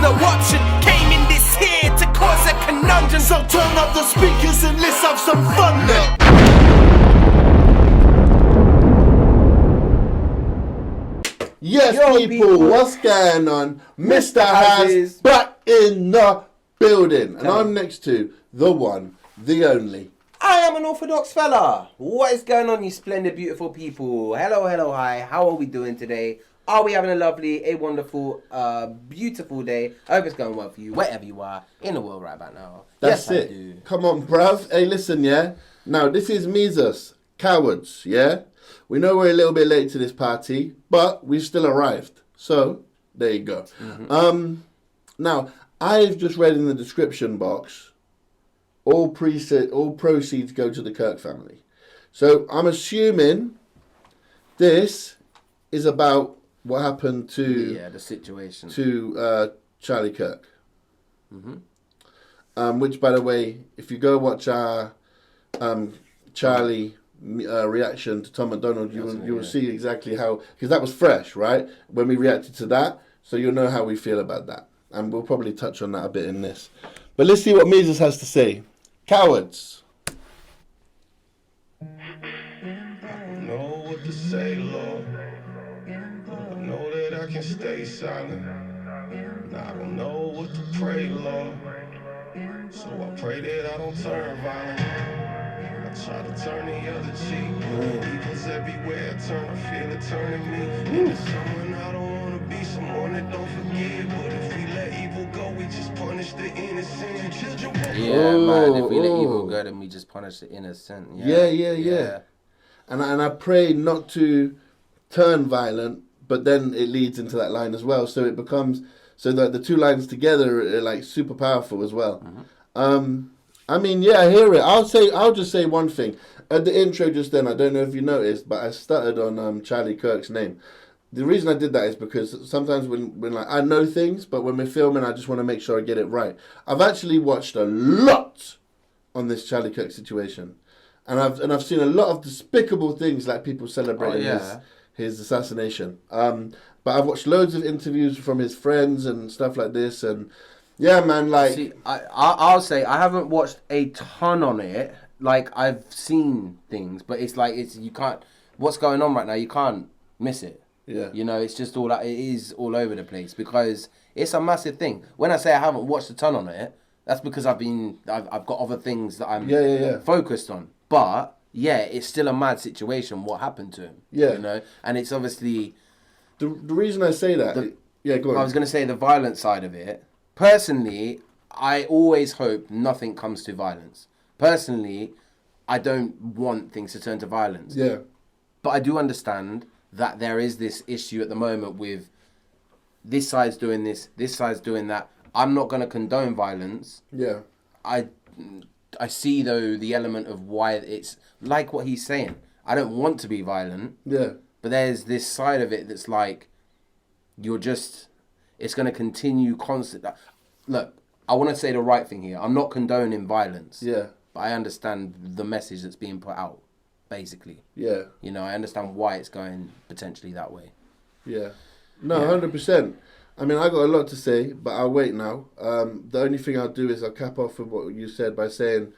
no option. Came in this here to cause a conundrum. So turn up the speakers and let's have some fun then. Yes, people, what's going on? Mr. Has back in the building. And I'm next to the one, the only. I am Unorthadox Fella. What is going on, you splendid, beautiful people? Hello, hello, hi. How are we doing today? Are we having a lovely, a wonderful, beautiful day? I hope it's going well for you, wherever you are in the world right about now. That's it. I do. Come on, bruv. Hey, listen, yeah? Now, this is Mesus, cowards, yeah? We know we're a little bit late to this party, but we've still arrived. So, there you go. Mm-hmm. Now, I've just read in the description box, all proceeds go to the Kirk family. So, I'm assuming this is about what happened to... Yeah, the situation. To Charlie Kirk. Mm-hmm. Which, by the way, if you go watch our Charlie... reaction to Tom McDonald, you will see exactly how, because that was fresh, right? When we reacted to that, so you'll know how we feel about that, and we'll probably touch on that a bit in this. But let's see what Mesus has to say. Cowards. I don't know what to say, Lord. I know that I can stay silent. And I don't know what to pray, Lord. So I pray that I don't turn violent. I try to turn the other cheek. Evil's everywhere. I feel it turning me into someone I don't want to be. Someone that don't forgive. But if we let evil go, we just punish the innocent. Children. Yeah, man. If we let evil go, then we just punish the innocent. Yeah. And I pray not to turn violent, but then it leads into that line as well. So it becomes so that the two lines together are like super powerful as well. Mm-hmm. I mean, yeah, I hear it. I'll just say one thing. At the intro just then, I don't know if you noticed, but I stuttered on Charlie Kirk's name. The reason I did that is because sometimes when like I know things, but when we're filming, I just want to make sure I get it right. I've actually watched a lot on this Charlie Kirk situation, and I've seen a lot of despicable things, like people celebrating his assassination. But I've watched loads of interviews from his friends and stuff like this, and. Yeah, man, like... See, I'll say I haven't watched a ton on it. Like, I've seen things, but it's like, you can't... What's going on right now, you can't miss it. Yeah. You know, it's just all... It is all over the place because it's a massive thing. When I say I haven't watched a ton on it, that's because I've got other things that I'm focused on. But, yeah, it's still a mad situation, what happened to him. Yeah. You know? And it's obviously... The reason I say that... go on. I was going to say the violent side of it. Personally, I always hope nothing comes to violence. Personally, I don't want things to turn to violence. Yeah. But I do understand that there is this issue at the moment with this side's doing this side's doing that. I'm not going to condone violence. Yeah. I see, though, the element of why it's like what he's saying. I don't want to be violent. Yeah. But there's this side of it that's like, you're just... It's going to continue constant. Look, I want to say the right thing here. I'm not condoning violence. Yeah. But I understand the message that's being put out, basically. Yeah. You know, I understand why it's going potentially that way. Yeah. No, 100%. I mean, I got a lot to say, but I'll wait now. The only thing I'll do is I'll cap off with what you said by saying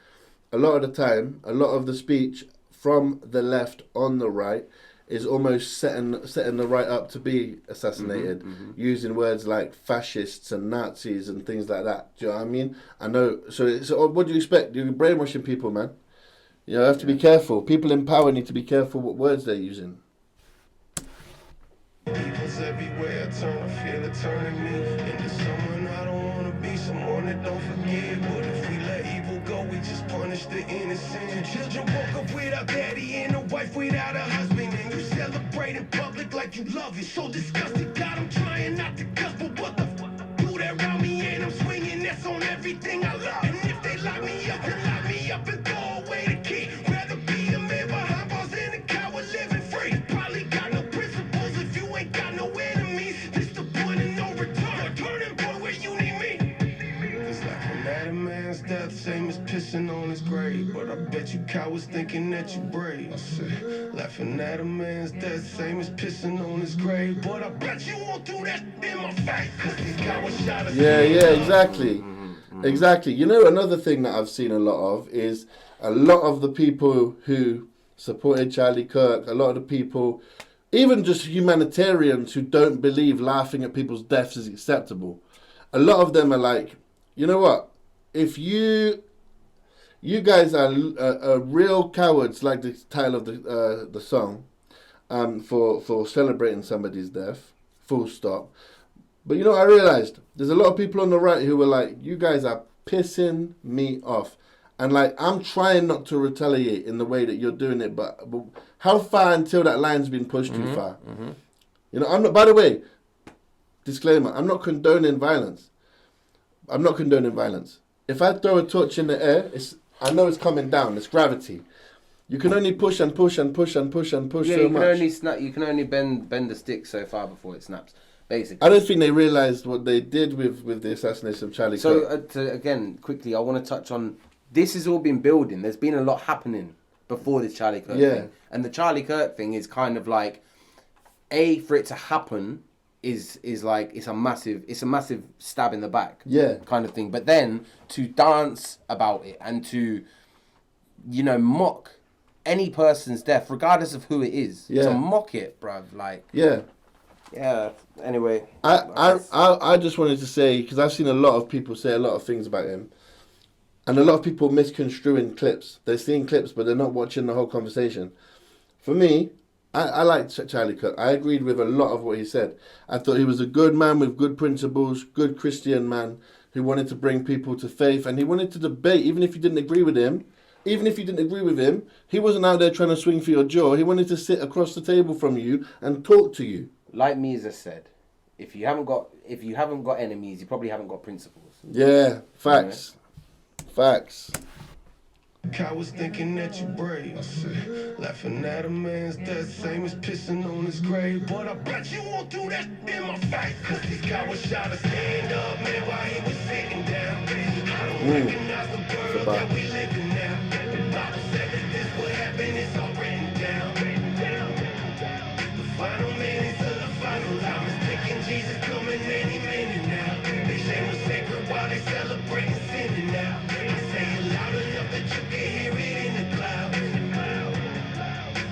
a lot of the time, a lot of the speech from the left on the right is almost setting the right up to be assassinated, using words like fascists and Nazis and things like that. Do you know what I mean? I know. So what do you expect? You're brainwashing people, man. You have to be careful. People in power need to be careful what words they're using. Evil's everywhere. I feel it turning me into someone I don't want to be. Someone that don't forgive. But if we let evil go, we just punish the innocent. Children woke up without daddy and a wife without a husband. And you celebrate in public like you love it. So disgusted, God, I'm trying not to cuss. But what the fuck? Do that around me and I'm swinging. That's on everything I love. And if they lock me up, then lock me up and throw away the key. Rather be a man behind bars than a coward living free. Probably got no principles if you ain't got no enemies. This the point of no return. Turning point where you need me. Cause like when that a man's death, same as pissing on his grave. But I bet you cowards thinking that you brave. I said, laughing at a man's death, same as pissing on his grave. But I bet you won't do that in my face, cause these cowards shot us. Yeah, exactly. Exactly. You know, another thing that I've seen a lot of is a lot of the people who supported Charlie Kirk, a lot of the people, even just humanitarians who don't believe laughing at people's deaths is acceptable. A lot of them are like, you know what? If you guys are real cowards, like the title of the song, for celebrating somebody's death, full stop. But you know, I realized there's a lot of people on the right who were like, you guys are pissing me off. And like, I'm trying not to retaliate in the way that you're doing it, but how far until that line's been pushed too far? You know, I'm not, by the way, disclaimer, I'm not condoning violence. If I throw a torch in the air, I know it's coming down, it's gravity. You can only push and push and push and push and push so much. You can only bend the stick so far before it snaps. Basically. I don't think they realised what they did with the assassination of Charlie Kirk. So again, quickly, I want to touch on, this has all been building. There's been a lot happening before this Charlie Kirk thing. And the Charlie Kirk thing is kind of like, for it to happen is like, it's a massive stab in the back. Kind of thing. But then to dance about it and to, you know, mock any person's death, regardless of who it is, to mock it, bruv, like... Yeah, anyway. I just wanted to say, because I've seen a lot of people say a lot of things about him, and a lot of people misconstruing clips. They're seeing clips, but they're not watching the whole conversation. For me, I liked Charlie Kirk. I agreed with a lot of what he said. I thought he was a good man with good principles, good Christian man who wanted to bring people to faith, and he wanted to debate, even if you didn't agree with him. Even if you didn't agree with him, he wasn't out there trying to swing for your jaw. He wanted to sit across the table from you and talk to you. Like Mesus said, if you haven't got enemies, you probably haven't got principles. Yeah, facts. Facts. Cowards thinking that you brave. I said, laughing at a man's death, same as pissing on his grave. But I bet you won't do that in my face, cause these cowards shot a stand up man while he was sitting down. I don't recognize the world that we live in now. The Bible said that this would happen, it's all written down. The final minutes of the final time is thinking Jesus coming any minute now. They shame was sacred while they celebrating sinning now. I say it loud enough that you can hear it in the cloud.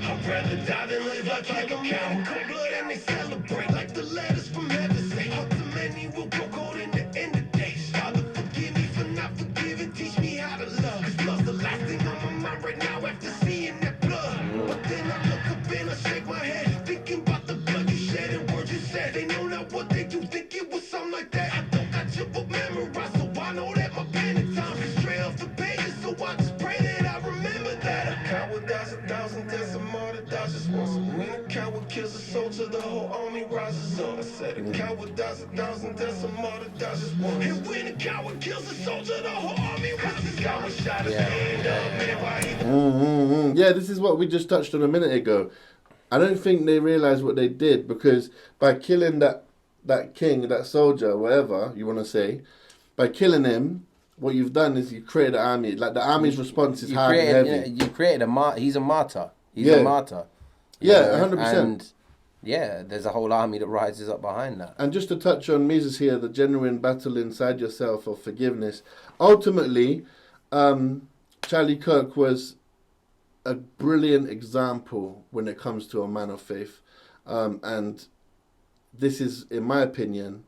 I'd rather die than live like a cow. Cold blood and they celebrate like the letters from heaven say. Hearts of many will grow cold in the end of days. Father, forgive me for not forgiving. Teach me how to love. Cause love's the last thing on my mind right now after seeing that blood. But then I look up and I shake my head, thinking about the blood you shed and words you said. They know not what they do, think it was something like that. I don't got your book memorized, so I know that my pen at times is straight off the pages. So I just pray that I remember that. A coward dies 1,000 deaths, a martyr dies just once. When a coward kills a soldier, the whole army rises up. I said a coward dies 1,000 deaths, a martyr dies just once. And when a coward kills a soldier, the whole army rises up. Coward shot his hand up, man, why he... Yeah, this is what we just touched on a minute ago. I don't think they realised what they did, because by killing that king, that soldier, whatever you want to say, by killing him, what you've done is you created an army. Like, the army's response is hard and heavy. Yeah, you created he's a martyr. He's a martyr. Yeah, 100%. And yeah, there's a whole army that rises up behind that. And just to touch on Mesus here, the genuine battle inside yourself of forgiveness. Ultimately, Charlie Kirk was a brilliant example when it comes to a man of faith. And this is, in my opinion,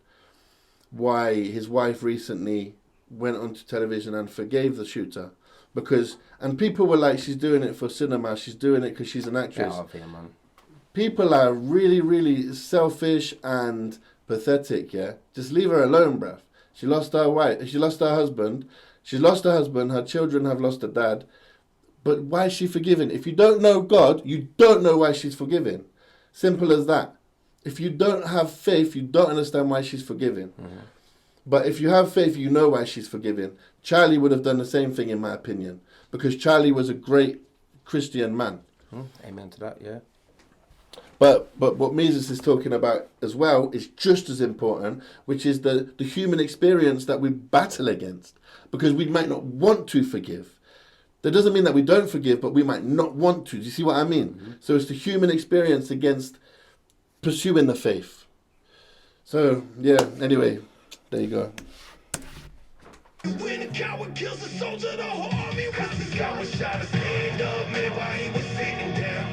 why his wife recently went onto television and forgave the shooter. And people were like, she's doing it for cinema, she's doing it because she's an actress. Man. People are really, really selfish and pathetic, yeah? Just leave her alone, bruv. She lost her wife, she lost her husband, her children have lost a dad. But why is she forgiven? If you don't know God, you don't know why she's forgiven. Simple as that. If you don't have faith, you don't understand why she's forgiven. But if you have faith, you know why she's forgiven. Charlie would have done the same thing, in my opinion, because Charlie was a great Christian man. Amen to that, yeah. But what Mesus is talking about as well is just as important, which is the human experience that we battle against, because we might not want to forgive. That doesn't mean that we don't forgive, but we might not want to. Do you see what I mean? Mm-hmm. So it's the human experience against pursuing the faith. So, yeah, anyway, there you go. When a coward kills a soldier, the whole army was the coward shot to stand up, man, while he was sitting down.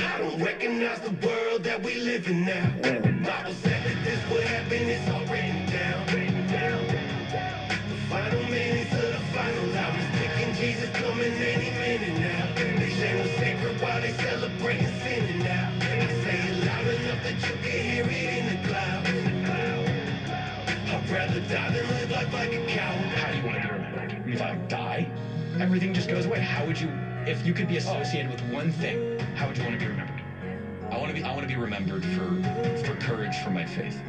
I don't recognize the world that we live in now. The Bible said that this would happen, it's all written down. The final minutes of the final hours, ticking, Jesus coming any minute now. They shame the sacred while they celebrating sinning now. I say it loud enough that you can hear it in the clouds. I'd rather die than live life like a coward. How do you want to be remembered? If I die, everything just goes away. How would you, if you could be associated with one thing, how would you want to be remembered? I want to be remembered for courage for my faith.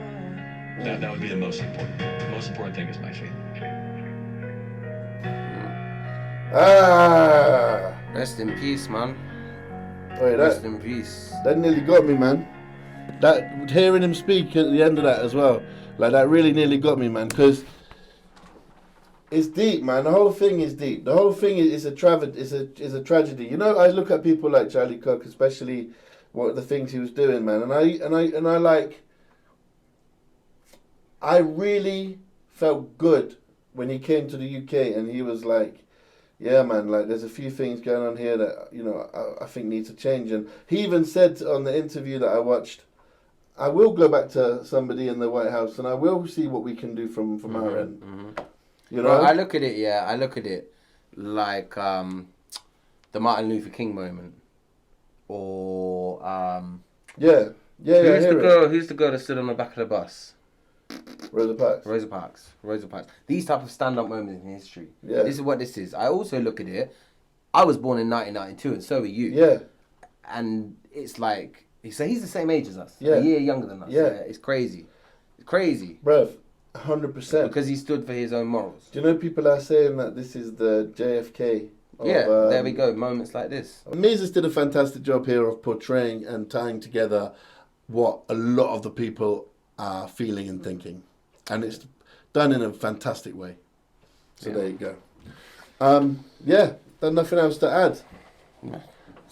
That would be the most important. The most important thing is my faith. Rest in peace, man. Wait, Rest in peace. That nearly got me, man. That hearing him speak at the end of that as well, like that really nearly got me, man. Because it's deep, man. The whole thing is deep. The whole thing is a tragedy. You know, I look at people like Charlie Kirk, especially what the things he was doing, man, and I really felt good when he came to the UK and he was like, yeah, man, like there's a few things going on here that, you know, I think need to change. And he even said on the interview that I watched, I will go back to somebody in the White House and I will see what we can do from our end. Mm-hmm. You know, well, I look at it like the Martin Luther King moment, or who's the girl that stood on the back of the bus? Rosa Parks. These type of stand-up moments in history. Yeah. This is what this is. I also look at it. I was born in 1992, and so are you. Yeah. And it's like, so he's the same age as us. Yeah. A year younger than us. Yeah. It's crazy. It's crazy. Bruv, 100%. Because he stood for his own morals. Do you know people are saying that this is the JFK? There we go. Moments like this. Mesus did a fantastic job here of portraying and tying together what a lot of the people are feeling and thinking, and it's done in a fantastic way. So there you go. There's nothing else to add. No.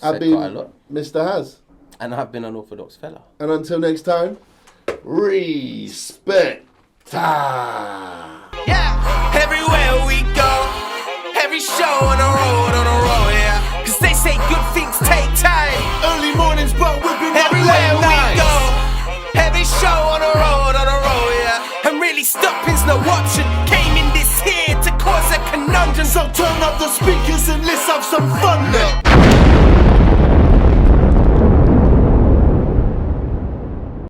I've been Mr. Haz, and I've been Unorthadox Fella. And until next time, respect. Yeah, everywhere we go, every show on the road, yeah. Cause they say good things take time. Early mornings, but we've been everywhere we go. Every show on the road, yeah. And really stopping's no option. Came in this here to cause a conundrum. So turn up the speakers and let's have some fun.